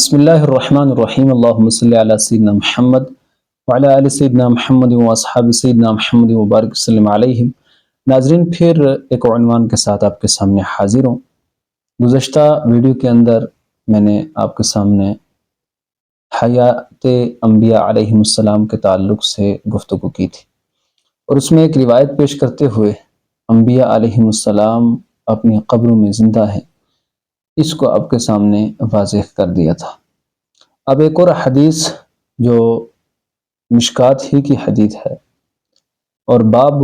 بسم اللہ الرحمن الرحیم اللہم صلی علی سیدنا محمد وعلی آل سیدنا محمد واصحاب سیدنا محمد وبارک وسلم علیہم۔ ناظرین، پھر ایک عنوان کے ساتھ آپ کے سامنے حاضر ہوں۔ گزشتہ ویڈیو کے اندر میں نے آپ کے سامنے حیات انبیاء علیہم السلام کے تعلق سے گفتگو کی تھی، اور اس میں ایک روایت پیش کرتے ہوئے انبیاء علیہم السلام اپنی قبروں میں زندہ ہیں، اس کو آپ کے سامنے واضح کر دیا تھا۔ اب ایک اور حدیث جو مشکات ہی کی حدیث ہے اور باب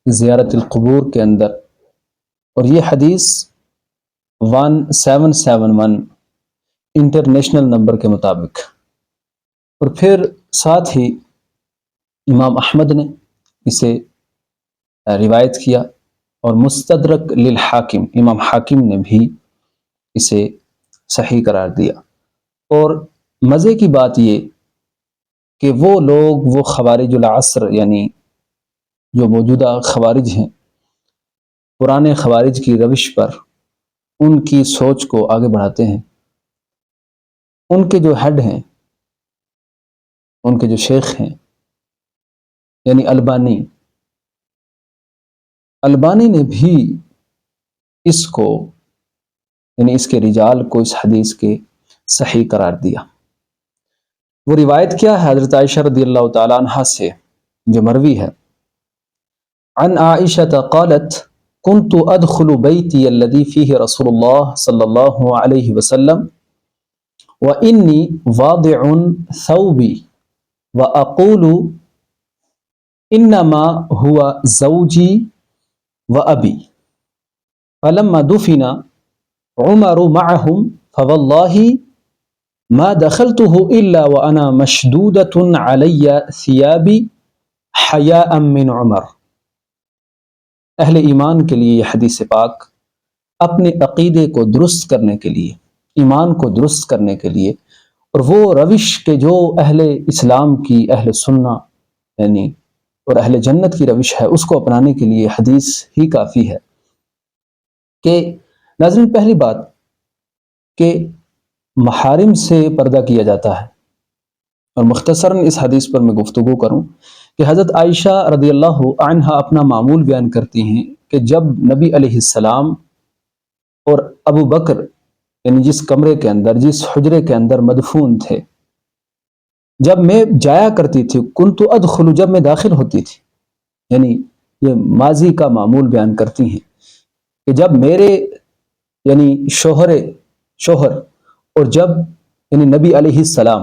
زیارت القبور کے اندر، اور یہ حدیث 1771 انٹرنیشنل نمبر کے مطابق، اور پھر ساتھ ہی امام احمد نے اسے روایت کیا، اور مستدرک للحاکم، امام حاکم نے بھی اسے صحیح قرار دیا۔ اور مزے کی بات یہ کہ وہ لوگ، وہ خوارج العصر، یعنی جو موجودہ خوارج ہیں، پرانے خوارج کی روش پر ان کی سوچ کو آگے بڑھاتے ہیں۔ ان کے جو ہیڈ ہیں، ان کے جو شیخ ہیں، یعنی البانی نے بھی اس کو، یعنی اس کے رجال کو، اس حدیث کے صحیح قرار دیا۔ وہ روایت کیا ہے؟ حضرت عائشہ رضی اللہ تعالی عنہا سے جو مروی ہے، عن عائشہ قالت كنت ادخل بیتی الذي فيه رسول الله صلی اللہ علیہ وسلم وانی واضع ثوبی واقول انما هو زوجی وابی فلما دفن عمر معهم فوالله ما دخلته الا وانا مشدودة علی ثیابی حیاء من عمر۔ اہل ایمان کے لیے یہ حدیث پاک اپنے عقیدے کو درست کرنے کے لیے، ایمان کو درست کرنے کے لیے، اور وہ روش کے جو اہل اسلام کی، اہل سنہ یعنی اور اہل جنت کی روش ہے، اس کو اپنانے کے لیے حدیث ہی کافی ہے۔ کہ ناظرین، پہلی بات کہ محارم سے پردہ کیا جاتا ہے، اور مختصراً اس حدیث پر میں گفتگو کروں کہ حضرت عائشہ رضی اللہ عنہا اپنا معمول بیان کرتی ہیں کہ جب نبی علیہ السلام اور ابو بکر، یعنی جس کمرے کے اندر، جس حجرے کے اندر مدفون تھے، جب میں جایا کرتی تھی، کنت ادخل، جب میں داخل ہوتی تھی، یعنی یہ ماضی کا معمول بیان کرتی ہیں کہ جب میرے یعنی شوہر اور جب یعنی نبی علیہ السلام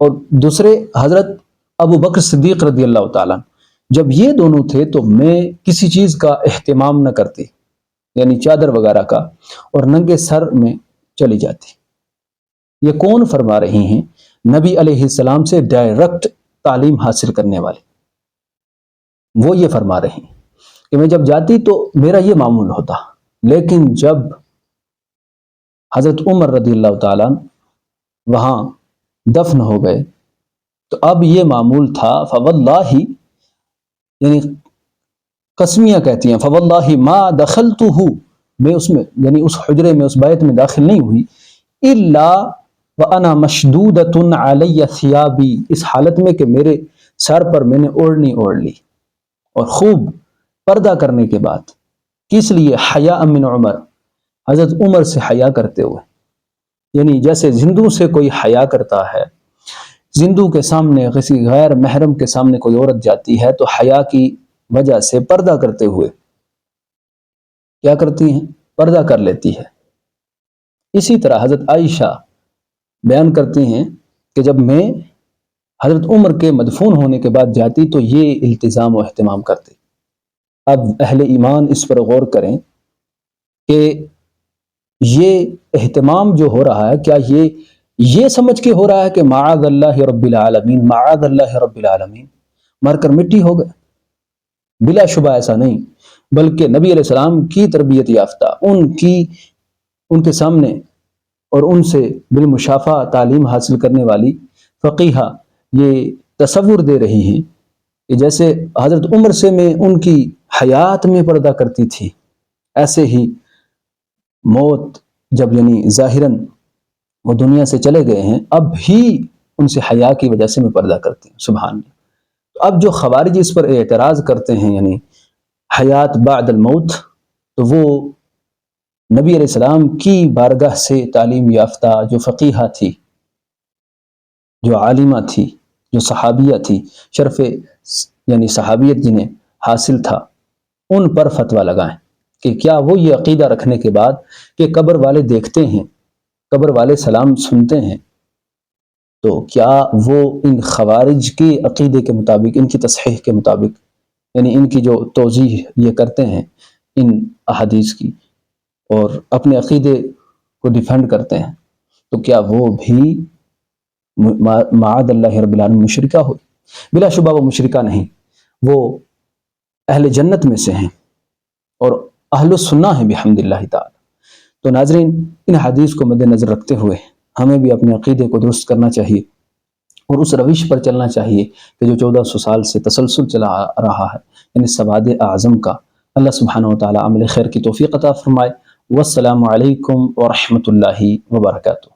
اور دوسرے حضرت ابو بکر صدیق رضی اللہ تعالیٰ، جب یہ دونوں تھے تو میں کسی چیز کا اہتمام نہ کرتی، یعنی چادر وغیرہ کا، اور ننگے سر میں چلی جاتی۔ یہ کون فرما رہی ہیں؟ نبی علیہ السلام سے ڈائریکٹ تعلیم حاصل کرنے والے، وہ یہ فرما رہے ہیں کہ میں جب جاتی تو میرا یہ معمول ہوتا، لیکن جب حضرت عمر رضی اللہ تعالیٰ وہاں دفن ہو گئے تو اب یہ معمول تھا، فواللہ، یعنی قسمیہ کہتی ہیں، فواللہ ما دخلتہ، میں اس میں یعنی اس حجرے میں، اس بیت میں داخل نہیں ہوئی، الا وانا مشدودۃ علی ثیابی، اس حالت میں کہ میرے سر پر میں نے اوڑھنی اوڑھ لی، اور خوب پردہ کرنے کے بعد۔ کس لیے؟ حیاء من عمر، حضرت عمر سے حیا کرتے ہوئے، یعنی جیسے زندوں سے کوئی حیا کرتا ہے، زندوں کے سامنے، کسی غیر محرم کے سامنے کوئی عورت جاتی ہے تو حیا کی وجہ سے پردہ کرتے ہوئے کیا کرتی ہیں؟ پردہ کر لیتی ہے۔ اسی طرح حضرت عائشہ بیان کرتی ہیں کہ جب میں حضرت عمر کے مدفون ہونے کے بعد جاتی تو یہ التزام و اہتمام کرتے۔ اب اہل ایمان اس پر غور کریں کہ یہ اہتمام جو ہو رہا ہے، کیا یہ سمجھ کے ہو رہا ہے کہ معاذ اللہ رب العالمین، معاذ اللہ رب العالمین، مر کر مٹی ہو گئے؟ بلا شبہ ایسا نہیں، بلکہ نبی علیہ السلام کی تربیت یافتہ، ان کے سامنے اور ان سے بالمشافہ تعلیم حاصل کرنے والی فقیہہ یہ تصور دے رہی ہیں کہ جیسے حضرت عمر سے میں ان کی حیات میں پردہ کرتی تھی، ایسے ہی موت جب یعنی ظاہراً وہ دنیا سے چلے گئے ہیں، اب بھی ان سے حیا کی وجہ سے میں پردہ کرتی ہوں، سبحان اللہ۔ تو اب جو خوارج اس پر اعتراض کرتے ہیں یعنی حیات بعد الموت، تو وہ نبی علیہ السلام کی بارگاہ سے تعلیم یافتہ جو فقیہہ تھی، جو عالمہ تھی، جو صحابیہ تھی، شرف یعنی صحابیت جنہیں حاصل تھا، ان پر فتویٰ لگائیں کہ کیا وہ یہ عقیدہ رکھنے کے بعد کہ قبر والے دیکھتے ہیں، قبر والے سلام سنتے ہیں، تو کیا وہ ان خوارج کے عقیدے کے مطابق، ان کی تصحیح کے مطابق، یعنی ان کی جو توضیح یہ کرتے ہیں ان احادیث کی اور اپنے عقیدے کو ڈیفینڈ کرتے ہیں، تو کیا وہ بھی معاذ اللہ رب العالمین مشرکہ ہوئی؟ بلا شبہ وہ مشرکہ نہیں، وہ اہل جنت میں سے ہیں اور اہل السنہ ہیں بحمد اللہ تعالی۔ تو ناظرین، ان حدیث کو مد نظر رکھتے ہوئے ہمیں بھی اپنے عقیدے کو درست کرنا چاہیے اور اس روش پر چلنا چاہیے کہ جو 1400 سال سے تسلسل چلا آ رہا ہے، یعنی سواد اعظم کا۔ اللہ سبحانہ و تعالی عمل خیر کی توفیق عطا فرمائے۔ والسلام علیکم ورحمۃ اللہ وبرکاتہ۔